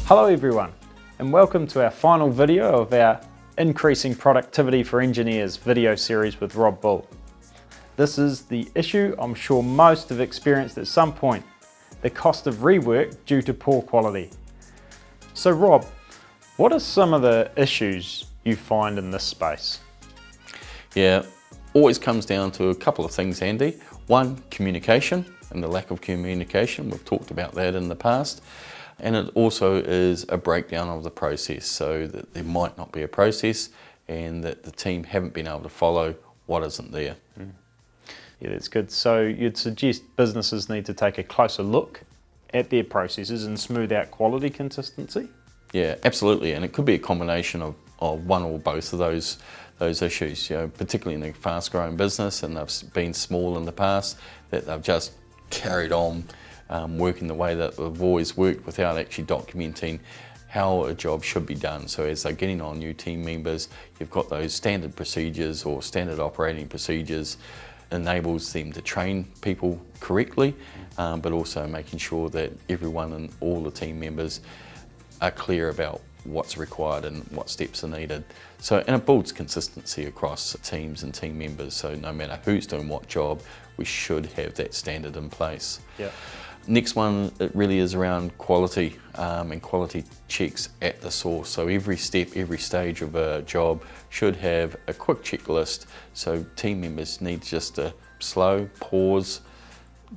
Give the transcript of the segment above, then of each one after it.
Hello everyone, and welcome to our final video of our Increasing Productivity for Engineers video series with Rob Bull. This is the issue I'm sure most have experienced at some point, the cost of rework due to poor quality. So Rob, what are some of the issues you find in this space? Yeah, always comes down to a couple of things, Andy. One, communication and the lack of communication. We've talked about that in the past. And it also is a breakdown of the process, so that there might not be a process and that the team haven't been able to follow what isn't there. Yeah, that's good. So you'd suggest businesses need to take a closer look at their processes and smooth out quality consistency? Yeah, absolutely, and it could be a combination of one or both of those issues, particularly in a fast-growing business, and they've been small in the past, that they've just carried on working the way that they've always worked without actually documenting how a job should be done. So as they're getting on new team members, you've got those standard procedures or standard operating procedures, enables them to train people correctly, but also making sure that everyone and all the team members are clear about what's required and what steps are needed. So, and it builds consistency across teams and team members, so no matter who's doing what job, we should have that standard in place. Yeah. Next one, it really is around quality and quality checks at the source. So every step, every stage of a job should have a quick checklist. So team members need just to slow, pause,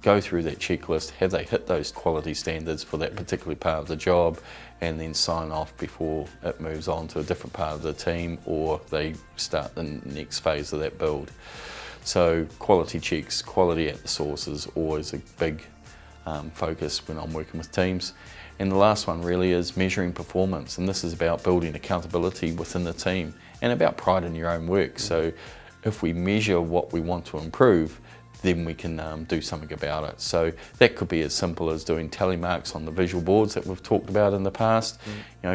go through that checklist, have they hit those quality standards for that particular part of the job, and then sign off before it moves on to a different part of the team or they start the next phase of that build. So quality checks, quality at the source is always a big focus when I'm working with teams. And the last one really is measuring performance, and this is about building accountability within the team and about pride in your own work. So if we measure what we want to improve, then we can do something about it. So that could be as simple as doing tally marks on the visual boards that we've talked about in the past,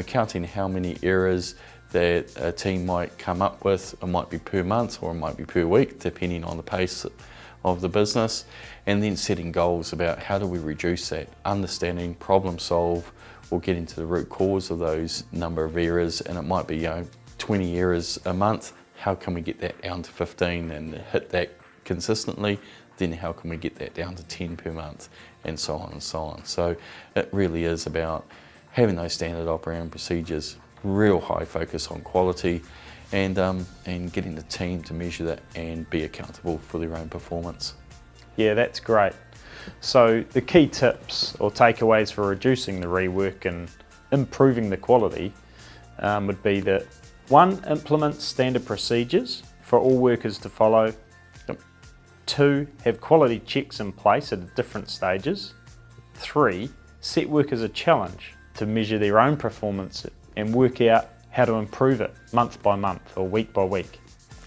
counting how many errors that a team might come up with. It might be per month or it might be per week, depending on the pace of the business, and then setting goals about how do we reduce that, understanding, problem solve, or get into the root cause of those number of errors. And it might be 20 errors a month. How can we get that down to 15 and hit that consistently? Then how can we get that down to 10 per month, and so on and so on. So it really is about having those standard operating procedures, real high focus on quality, and getting the team to measure that and be accountable for their own performance. Yeah, that's great. So the key tips or takeaways for reducing the rework and improving the quality would be that 1, implement standard procedures for all workers to follow. 2, have quality checks in place at different stages. 3, set workers a challenge to measure their own performance and work out how to improve it month by month or week by week.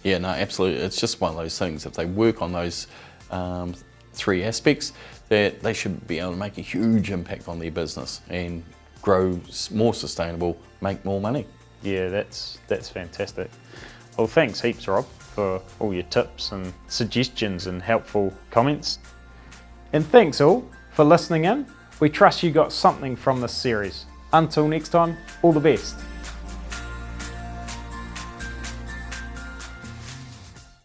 Yeah, no, absolutely. It's just one of those things. If they work on those 3 aspects, that they should be able to make a huge impact on their business and grow more sustainable, make more money. Yeah, that's fantastic. Well, thanks heaps, Rob, for all your tips and suggestions and helpful comments. And thanks all for listening in. We trust you got something from this series. Until next time, all the best.